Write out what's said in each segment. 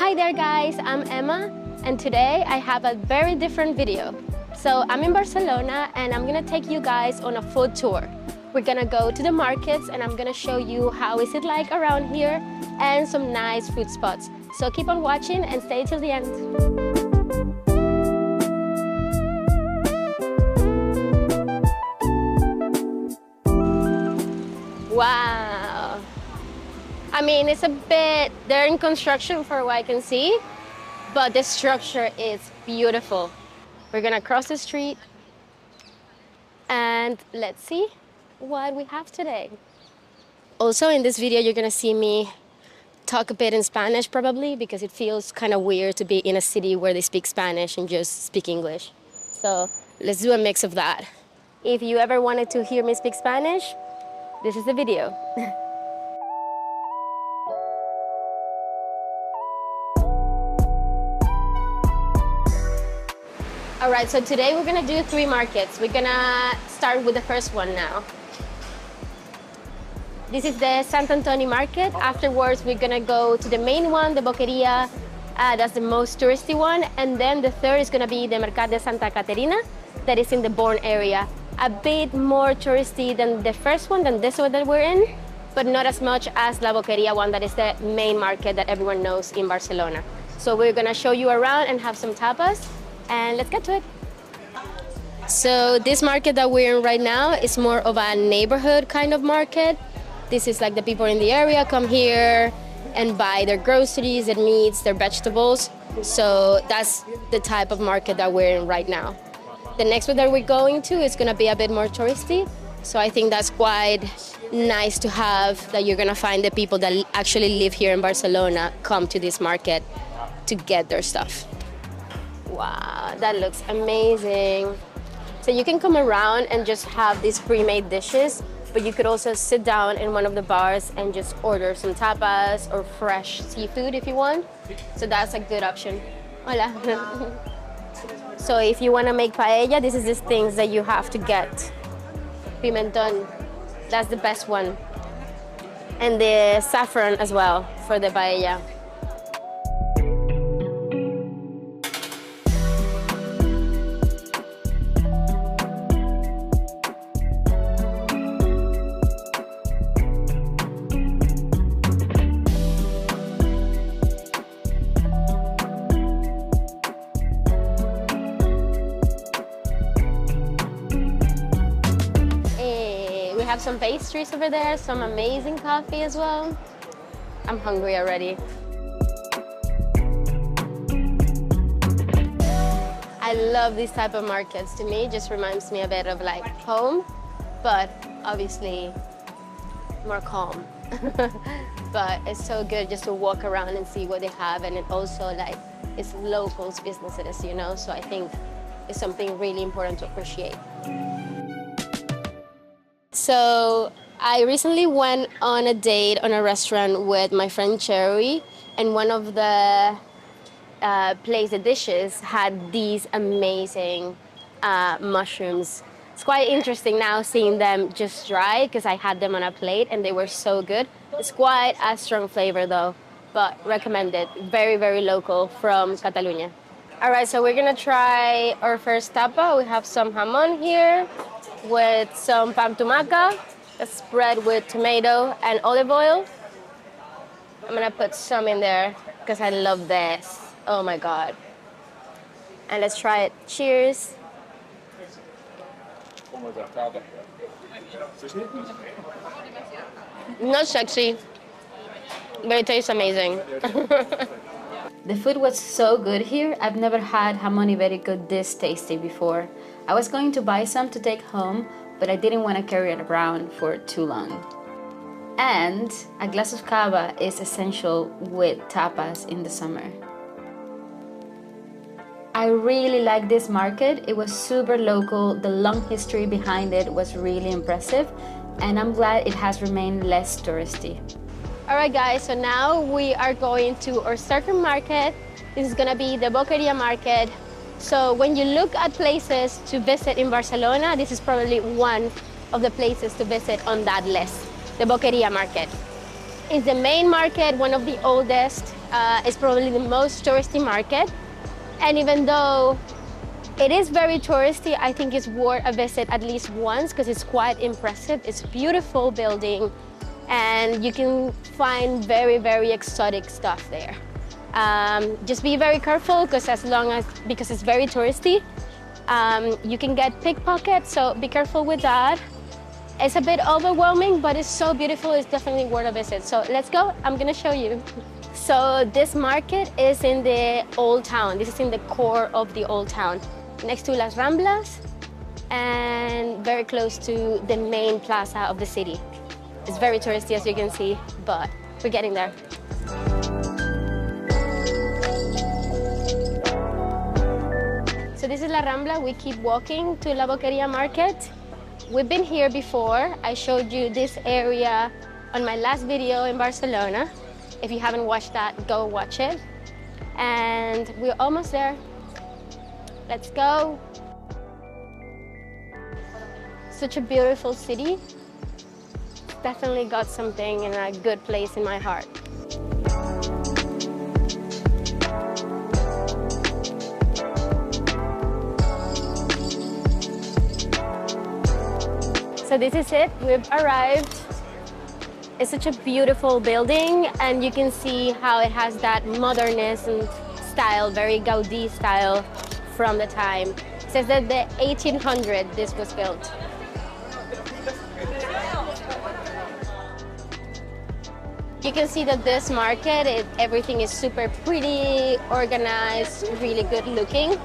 Hi there guys, I'm Emma and today I have a very different video. So I'm in Barcelona and I'm gonna take you guys on a food tour. We're gonna go to the markets and I'm gonna show you how is it like around here and some nice food spots. So keep on watching and stay till the end. Wow. I mean, it's a bit, they're in construction for what I can see, but the structure is beautiful. We're gonna cross the street and let's see what we have today. Also in this video, you're gonna see me talk a bit in Spanish probably because it feels kind of weird to be in a city where they speak Spanish and just speak English. So let's do a mix of that. If you ever wanted to hear me speak Spanish, this is the video. All right, so today we're gonna do 3 markets. We're gonna start with the first one now. This is the Sant Antoni market. Afterwards, we're gonna go to the main one, the Boqueria. That's the most touristy one. And then the third is gonna be the Mercat de Santa Caterina, that is in the Born area. A bit more touristy than the first one, than this one that we're in, but not as much as La Boqueria one, that is the main market that everyone knows in Barcelona. So we're gonna show you around and have some tapas. And let's get to it. So this market that we're in right now is more of a neighborhood kind of market. This is like the people in the area come here and buy their groceries, their meats, their vegetables. So that's the type of market that we're in right now. The next one that we're going to is gonna be a bit more touristy. So I think that's quite nice to have, that you're gonna find the people that actually live here in Barcelona come to this market to get their stuff. Wow, that looks amazing. So you can come around and just have these pre-made dishes, but you could also sit down in one of the bars and just order some tapas or fresh seafood if you want. So that's a good option. Hola. So if you want to make paella, this is the things that you have to get. Pimentón, that's the best one. And the saffron as well for the paella. We have some pastries over there, some amazing coffee as well. I'm hungry already. I love these type of markets. To me, it just reminds me a bit of like home, but obviously more calm. But it's so good just to walk around and see what they have, and it also like it's locals businesses, you know, so I think it's something really important to appreciate. So I recently went on a date on a restaurant with my friend Cherry, and one of the the dishes had these amazing mushrooms. It's quite interesting now seeing them just dry because I had them on a plate and they were so good. It's quite a strong flavor though, but recommended. Very, very local from Catalonia. All right, so we're gonna try our first tapa. We have some jamon here with some pan tumaca, that's bread with tomato and olive oil. I'm gonna put some in there because I love this. Oh my God. And let's try it. Cheers. Not sexy, but it tastes amazing. The food was so good here. I've never had jamon ibérico this tasty before. I was going to buy some to take home, but I didn't want to carry it around for too long. And a glass of cava is essential with tapas in the summer. I really like this market. It was super local. The long history behind it was really impressive, and I'm glad it has remained less touristy. All right guys, so now we are going to our second market. This is gonna be the Boqueria market. So when you look at places to visit in Barcelona, this is probably one of the places to visit on that list, the Boqueria market. It's the main market, one of the oldest. It's probably the most touristy market. And even though it is very touristy, I think it's worth a visit at least once because it's quite impressive. It's a beautiful building and you can find very, very exotic stuff there. Just be very careful because it's very touristy, you can get pickpockets, so be careful with that. It's a bit overwhelming, but it's so beautiful, it's definitely worth a visit. So let's go, I'm gonna show you. So this market is in the old town. This is in the core of the old town, next to Las Ramblas and very close to the main plaza of the city. It's very touristy, as you can see, but we're getting there. So this is La Rambla. We keep walking to La Boqueria market. We've been here before. I showed you this area on my last video in Barcelona. If you haven't watched that, go watch it. And we're almost there. Let's go. Such a beautiful city. Definitely got something in a good place in my heart. So this is it, we've arrived. It's such a beautiful building and you can see how it has that modernism style, very Gaudí style from the time. It says that the 1800 this was built. You can see that this market, everything is super pretty, organized, really good looking,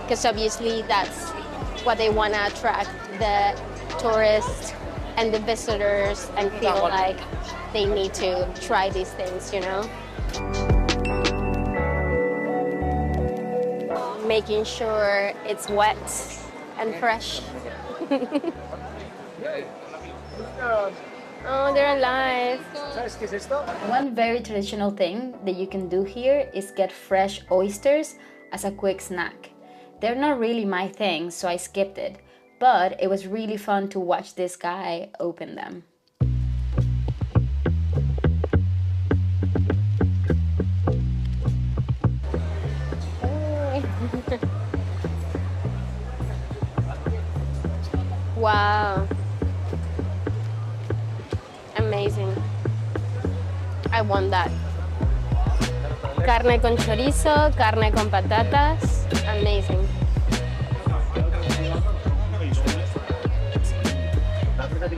because obviously that's what they want to attract the tourists and the visitors and feel like they need to try these things, you know? Making sure it's wet and fresh. Oh, they're alive. One very traditional thing that you can do here is get fresh oysters as a quick snack. They're not really my thing, so I skipped it. But it was really fun to watch this guy open them. Wow. Amazing. I want that. Carne con chorizo, carne con patatas. Amazing.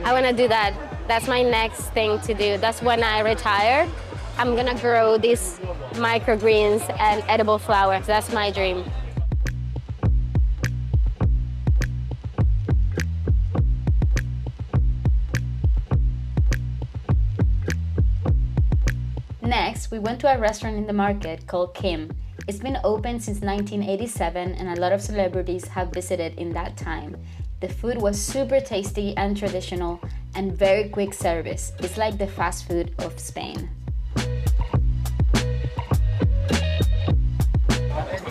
I want to do that. That's my next thing to do. That's when I retire. I'm going to grow these microgreens and edible flowers. That's my dream. Next, we went to a restaurant in the market called Kim. It's been open since 1987 and a lot of celebrities have visited in that time. The food was super tasty and traditional and very quick service. It's like the fast food of Spain.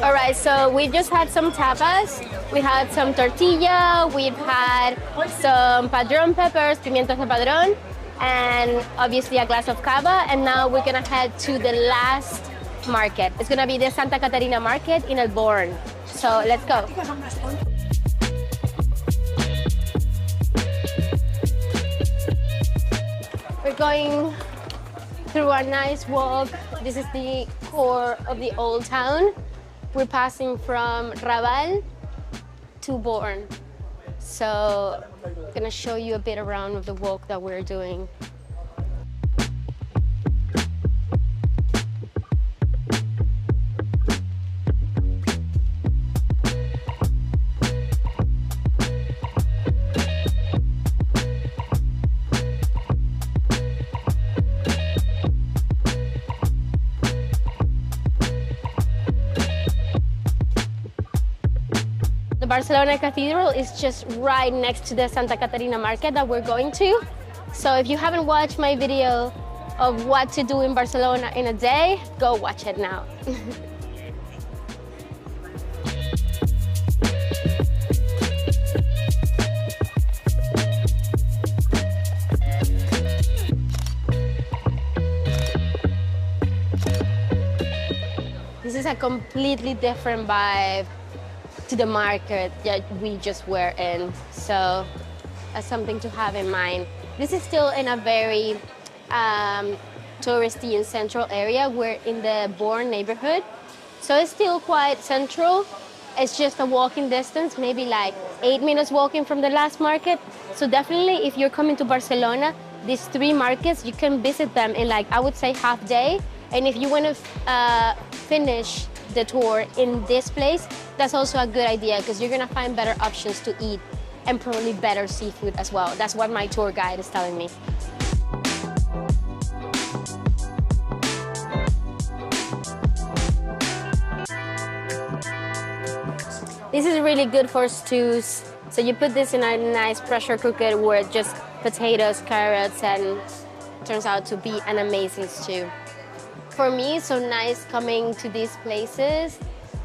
All right, so we just had some tapas. We had some tortilla, we've had some padron peppers, pimientos de padrón, and obviously a glass of cava. And now we're gonna head to the last market. It's gonna be the Santa Caterina market in El Born. So let's go. We're going through a nice walk. This is the core of the old town. We're passing from Raval to Born. So I'm gonna show you a bit around of the walk that we're doing. The Barcelona Cathedral is just right next to the Santa Caterina market that we're going to. So if you haven't watched my video of what to do in Barcelona in a day, go watch it now. This is a completely different vibe to the market that we just were in. So that's something to have in mind. This is still in a very touristy and central area. We're in the Bourne neighborhood. So it's still quite central. It's just a walking distance, maybe like 8 minutes walking from the last market. So definitely if you're coming to Barcelona, these 3 markets, you can visit them in like, I would say half day. And if you want to finish the tour in this place, that's also a good idea because you're gonna find better options to eat and probably better seafood as well. That's what my tour guide is telling me. This is really good for stews. So you put this in a nice pressure cooker with just potatoes, carrots, and turns out to be an amazing stew. For me, it's so nice coming to these places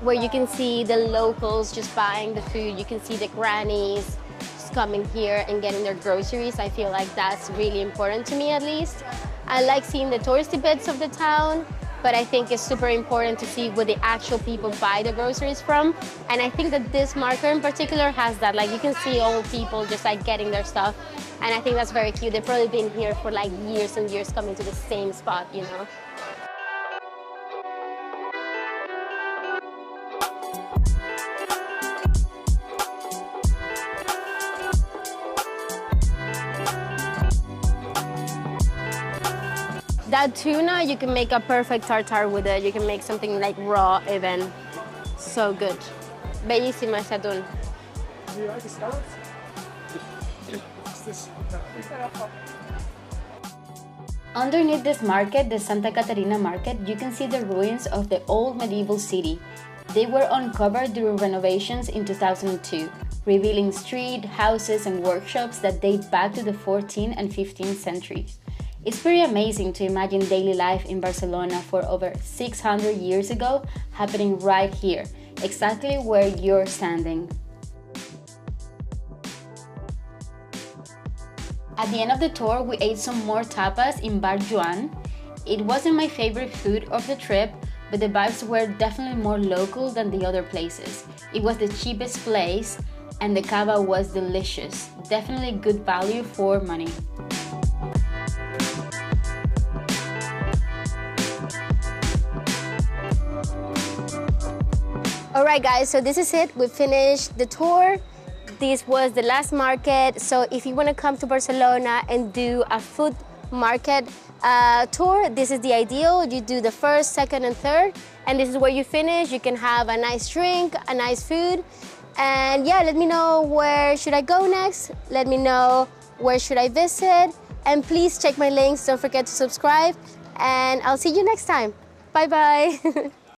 where you can see the locals just buying the food. You can see the grannies just coming here and getting their groceries. I feel like that's really important to me, at least. I like seeing the touristy bits of the town, but I think it's super important to see where the actual people buy the groceries from. And I think that this market in particular has that. Like you can see old people just like getting their stuff. And I think that's very cute. They've probably been here for like years and years coming to the same spot, you know? That tuna, you can make a perfect tartare with it. You can make something like raw even. So good. Bellissimo ese atún. Do you like the scallops? Underneath this market, the Santa Caterina market, you can see the ruins of the old medieval city. They were uncovered during renovations in 2002, revealing street, houses, and workshops that date back to the 14th and 15th centuries. It's pretty amazing to imagine daily life in Barcelona for over 600 years ago happening right here, exactly where you're standing. At the end of the tour, we ate some more tapas in Bar Joan. It wasn't my favorite food of the trip, but the vibes were definitely more local than the other places. It was the cheapest place, and the cava was delicious. Definitely good value for money. All right, guys, so this is it. We finished the tour. This was the last market. So if you want to come to Barcelona and do a food market tour, this is the ideal. You do the first, second, and third, and this is where you finish. You can have a nice drink, a nice food. And yeah, let me know where should I go next. Let me know where should I visit. And please check my links. Don't forget to subscribe. And I'll see you next time. Bye-bye.